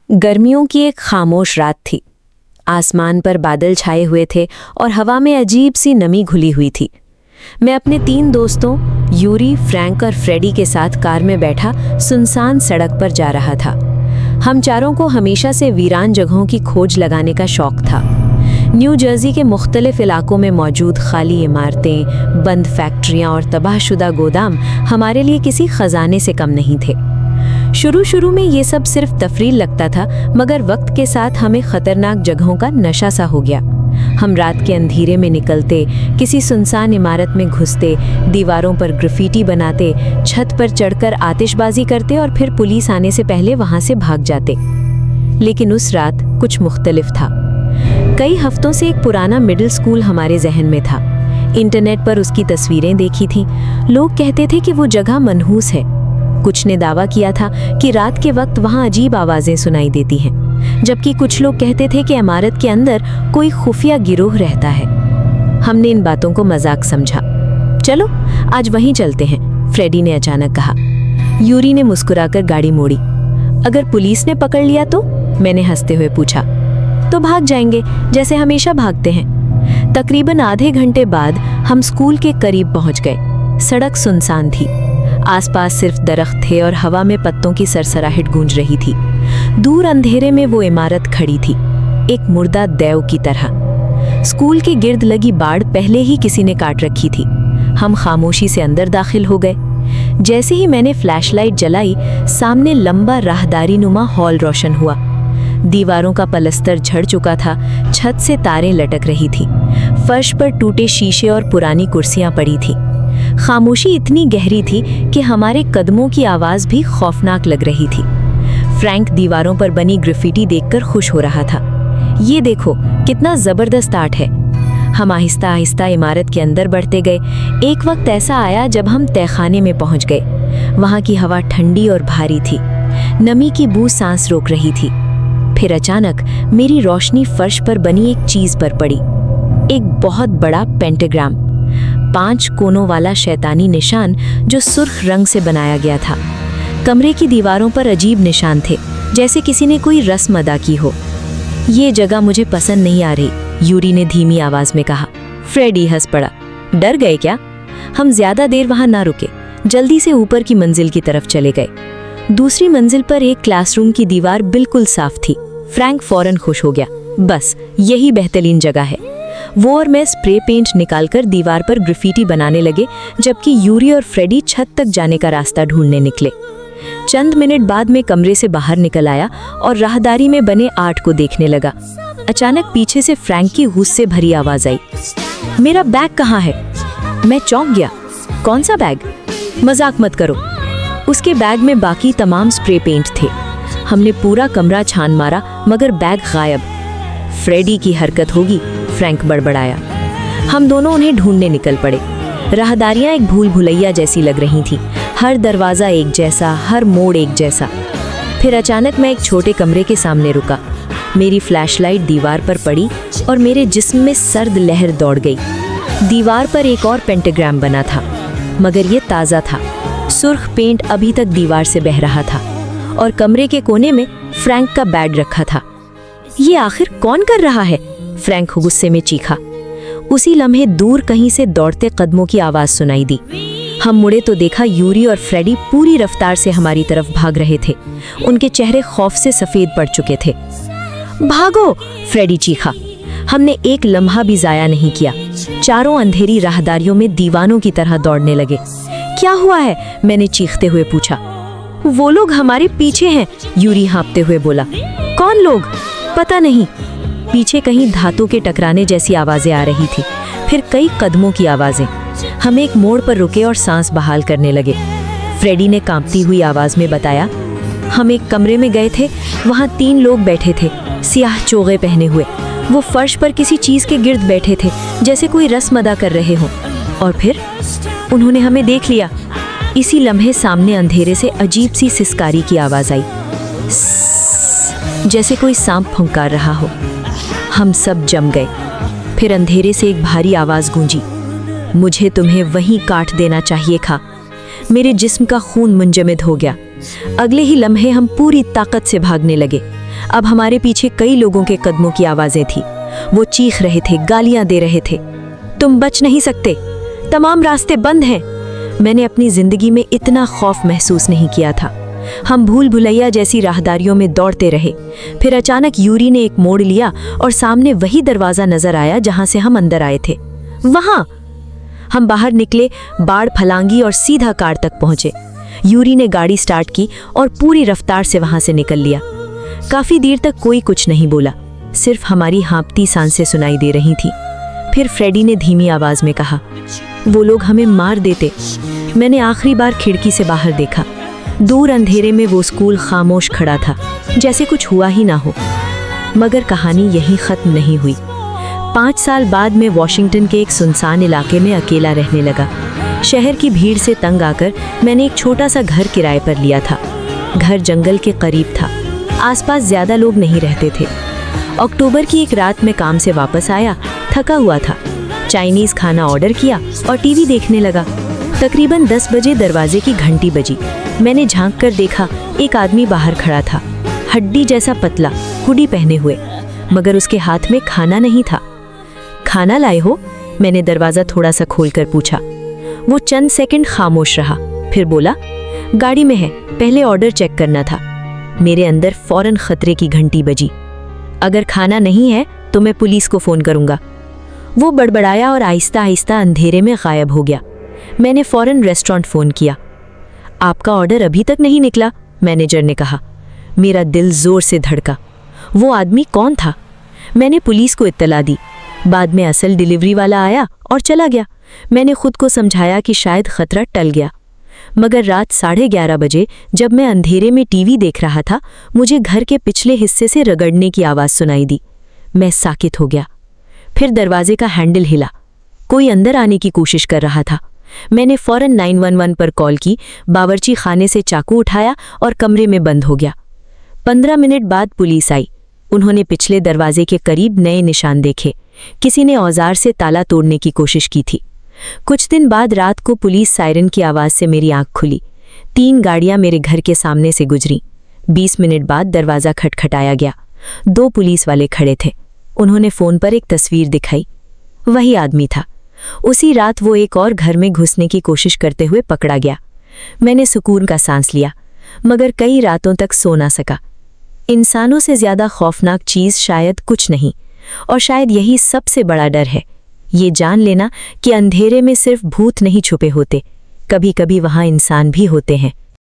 गर्मियों की एक खामोश रात थी। आसमान पर बादल छाए हुए थे और हवा में अजीब सी नमी घुली हुई थी। मैं अपने 3 दोस्तों यूरी, फ्रैंक और फ्रेडी के साथ कार में बैठा सुनसान सड़क पर जा रहा था। हम चारों को हमेशा से वीरान जगहों की खोज लगाने का शौक था। न्यू जर्सी के मुख्तलिफ इलाकों में मौजूद खाली इमारतें, बंद फैक्ट्रियां और तबाहशुदा गोदाम हमारे लिए किसी खजाने से कम नहीं थे। शुरू में ये सब सिर्फ तफरीह लगता था, मगर वक्त के साथ हमें खतरनाक जगहों का नशा सा हो गया। हम रात के अंधेरे में निकलते, किसी सुनसान इमारत में घुसते, दीवारों पर ग्राफिटी बनाते, छत पर चढ़कर आतिशबाजी करते और फिर पुलिस आने से पहले वहां से भाग जाते। लेकिन उस रात कुछ मुख्तलिफ था। कई हफ्तों से एक पुराना मिडिल स्कूल हमारे जहन में था। इंटरनेट पर उसकी तस्वीरें देखी थीं। लोग कहते थे कि वो जगह मनहूस है। कुछ ने दावा किया था कि रात के वक्त वहां अजीब आवाजें सुनाई देती हैं, जबकि कुछ लोग कहते थे कि इमारत के अंदर कोई खुफिया गिरोह रहता है। हमने इन बातों को मजाक समझा। चलो आज वहीं चलते हैं, फ्रेडी ने अचानक कहा। यूरी ने मुस्कुराकर गाड़ी मोड़ी। अगर पुलिस ने पकड़ लिया तो? मैंने हंसते हुए पूछा। तो भाग जाएंगे, जैसे हमेशा भागते हैं। तकरीबन आधे घंटे बाद हम स्कूल के करीब पहुंच गए। सड़क सुनसान थी। आसपास सिर्फ दरख्त थे और हवा में पत्तों की सरसराहट गूंज रही थी। दूर अंधेरे में वो इमारत खड़ी थी, एक मुर्दा देव की तरह। स्कूल के गिर्द लगी बाड़ पहले ही किसी ने काट रखी थी। हम खामोशी से अंदर दाखिल हो गए। जैसे ही मैंने फ्लैशलाइट जलाई, सामने लंबा राहदारी नुमा हॉल रोशन हुआ। दीवारों का पलस्तर झड़ चुका था, छत से तारें लटक रही थी। फर्श पर टूटे शीशे और पुरानी कुर्सियां पड़ी थी। खामोशी इतनी गहरी थी कि हमारे कदमों की आवाज भी खौफनाक लग रही थी। फ्रैंक दीवारों पर बनी ग्राफिटी देखकर खुश हो रहा था। ये देखो कितना जबरदस्त आर्ट है। हम आहिस्ता आहिस्ता इमारत के अंदर बढ़ते गए। एक वक्त ऐसा आया जब हम तहखाने में पहुंच गए। वहां की हवा ठंडी और भारी थी। नमी की बू सांस रोक रही थी। फिर अचानक मेरी रोशनी फर्श पर बनी एक चीज पर पड़ी। एक बहुत बड़ा पेंटाग्राम, 5 कोनों वाला शैतानी निशान जो सुर्ख रंग से बनाया गया था। कमरे की दीवारों पर अजीब निशान थे, जैसे किसी ने कोई रस्म अदा की हो। ये जगह मुझे पसंद नहीं आ रही, यूरी ने धीमी आवाज में कहा। फ्रेडी हंस पड़ा। डर गए क्या? हम ज्यादा देर वहां ना रुके, जल्दी से ऊपर की मंजिल की तरफ चले गए। दूसरी मंजिल पर एक क्लासरूम की दीवार बिल्कुल साफ थी। फ्रैंक फौरन खुश हो गया। बस यही बेहतरीन जगह है। वो और मैं स्प्रे पेंट निकालकर दीवार पर ग्राफिटी बनाने लगे, जबकि यूरी और फ्रेडी छत तक जाने का रास्ता ढूंढने निकले। चंद मिनट बाद में कमरे से बाहर निकल आया और राहदारी में बने आर्ट को देखने लगा। अचानक पीछे से फ्रैंक की गुस्से भरी आवाज आई। मेरा बैग कहाँ है? मैं चौंक गया। कौन सा बैग? मजाक मत करो। उसके बैग में बाकी तमाम स्प्रे पेंट थे। हमने पूरा कमरा छान मारा, मगर बैग गायब। फ्रेडी की हरकत होगी, फ्रैंक बड़बड़ाया। हम दोनों उन्हें ढूंढने निकल पड़े। राहदारियां एक भूल भुलैया जैसी लग रही थीं। हर दरवाज़ा एक जैसा, हर मोड़ एक जैसा। फिर अचानक मैं एक छोटे कमरे के सामने रुका। मेरी फ्लैशलाइट दीवार पर पड़ी और मेरे जिस्म में सर्द लहर दौड़ गई। दीवार पर एक और पेंटाग्राम बना था, मगर ये ताज़ा था। सुर्ख पेंट अभी तक दीवार से बह रहा था और कमरे के कोने में फ्रैंक का बैग रखा था। ये आखिर कौन कर रहा है? फ्रैंक गुस्से में चीखा। उसी लम्हे दूर कहीं से दौड़ते कदमों की आवाज सुनाई दी। हम मुड़े तो देखा यूरी और फ्रेडी पूरी रफ्तार से हमारी तरफ भाग रहे थे। उनके चेहरे खौफ से सफेद पड़ चुके थे। भागो! फ्रेडी चीखा। हमने एक लम्हा भी जाया नहीं किया। चारों अंधेरी राहदारियों में दीवानों की तरह दौड़ने लगे। क्या हुआ है? मैंने चीखते हुए पूछा। वो लोग हमारे पीछे हैं, यूरी हाँफते हुए बोला। कौन लोग? पता नहीं। पीछे कहीं धातु के टकराने जैसी आवाजें आ रही थी, फिर कई कदमों की आवाजें। हम एक मोड़ पर रुके और सांस बहाल करने लगे। फ्रेडी ने कांपती हुई आवाज में बताया। हम एक कमरे में गए थे, वहां 3 लोग बैठे थे, सियाह चोगे पहने हुए। वो फर्श पर किसी चीज के गिर्द बैठे थे, जैसे कोई रस्म अदा कर रहे हों। और फिर उन्होंने हमें देख लिया। इसी लम्हे सामने अंधेरे से अजीब सी सिसकारी की आवाज आई, जैसे कोई सांप फुंकार रहा हो। हम सब जम गए। फिर अंधेरे से एक भारी आवाज गूंजी। मुझे तुम्हें वहीं काट देना चाहिए था। मेरे जिस्म का खून मुंजमद हो गया। अगले ही लम्हे हम पूरी ताकत से भागने लगे। अब हमारे पीछे कई लोगों के कदमों की आवाजें थी। वो चीख रहे थे, गालियां दे रहे थे। तुम बच नहीं सकते, तमाम रास्ते बंद हैं। मैंने अपनी जिंदगी में इतना खौफ महसूस नहीं किया था। हम भूल भुलैया जैसी राहदारियों में दौड़ते रहे। फिर अचानक यूरी ने एक मोड़ लिया और सामने वही दरवाजा नजर आया जहां से हम अंदर आए थे। वहां हम बाहर निकले, बाड़ फलांगी और सीधा कार तक पहुंचे। यूरी ने गाड़ी स्टार्ट की और पूरी रफ्तार से वहां से निकल लिया। काफी देर तक कोई कुछ नहीं बोला, सिर्फ हमारी हाँफती सांसें सुनाई दे रही थी। फिर फ्रेडी ने धीमी आवाज में कहा, वो लोग हमें मार देते। मैंने आखिरी बार खिड़की से बाहर देखा। दूर अंधेरे में वो स्कूल खामोश खड़ा था, जैसे कुछ हुआ ही ना हो। मगर कहानी यहीं खत्म नहीं हुई। 5 साल बाद मैं वॉशिंगटन के एक सुनसान इलाके में अकेला रहने लगा। शहर की भीड़ से तंग आकर मैंने एक छोटा सा घर किराए पर लिया था। घर जंगल के करीब था, आसपास ज्यादा लोग नहीं रहते थे। अक्टूबर की एक रात में काम से वापस आया, थका हुआ था। चाइनीज खाना ऑर्डर किया और टीवी देखने लगा। तकरीबन 10 बजे दरवाजे की घंटी बजी। मैंने झांक कर देखा, एक आदमी बाहर खड़ा था, हड्डी जैसा पतला, हुडी पहने हुए, मगर उसके हाथ में खाना नहीं था। खाना लाए हो? मैंने दरवाजा थोड़ा सा खोलकर पूछा। वो चंद सेकंड खामोश रहा, फिर बोला, गाड़ी में है, पहले ऑर्डर चेक करना था। मेरे अंदर फौरन खतरे की घंटी बजी। अगर खाना नहीं है तो मैं पुलिस को फोन करूंगा। वो बड़बड़ाया और आहिस्ता आहिस्ता अंधेरे में गायब हो गया। मैंने फौरन रेस्टोरेंट फोन किया। आपका ऑर्डर अभी तक नहीं निकला, मैनेजर ने कहा। मेरा दिल जोर से धड़का। वो आदमी कौन था? मैंने पुलिस को इत्तला दी। बाद में असल डिलीवरी वाला आया और चला गया। मैंने खुद को समझाया कि शायद खतरा टल गया। मगर रात 11:30 बजे जब मैं अंधेरे में टीवी देख रहा था, मुझे घर के पिछले हिस्से से रगड़ने की आवाज़ सुनाई दी। मैं साकित हो गया। फिर दरवाजे का हैंडल हिला। कोई अंदर आने की कोशिश कर रहा था। मैंने फौरन 911 पर कॉल की। बावर्ची खाने से चाकू उठाया और कमरे में बंद हो गया। 15 मिनट बाद पुलिस आई। उन्होंने पिछले दरवाजे के करीब नए निशान देखे। किसी ने औजार से ताला तोड़ने की कोशिश की थी। कुछ दिन बाद रात को पुलिस सायरन की आवाज़ से मेरी आंख खुली। 3 गाड़ियां मेरे घर के सामने से गुजरी। 20 मिनट बाद दरवाज़ा खटखटाया गया। 2 पुलिस वाले खड़े थे। उन्होंने फ़ोन पर एक तस्वीर दिखाई। वही आदमी था। उसी रात वो एक और घर में घुसने की कोशिश करते हुए पकड़ा गया। मैंने सुकून का सांस लिया, मगर कई रातों तक सो ना सका। इंसानों से ज़्यादा खौफनाक चीज़ शायद कुछ नहीं, और शायद यही सबसे बड़ा डर है, ये जान लेना कि अंधेरे में सिर्फ भूत नहीं छुपे होते, कभी कभी वहाँ इंसान भी होते हैं।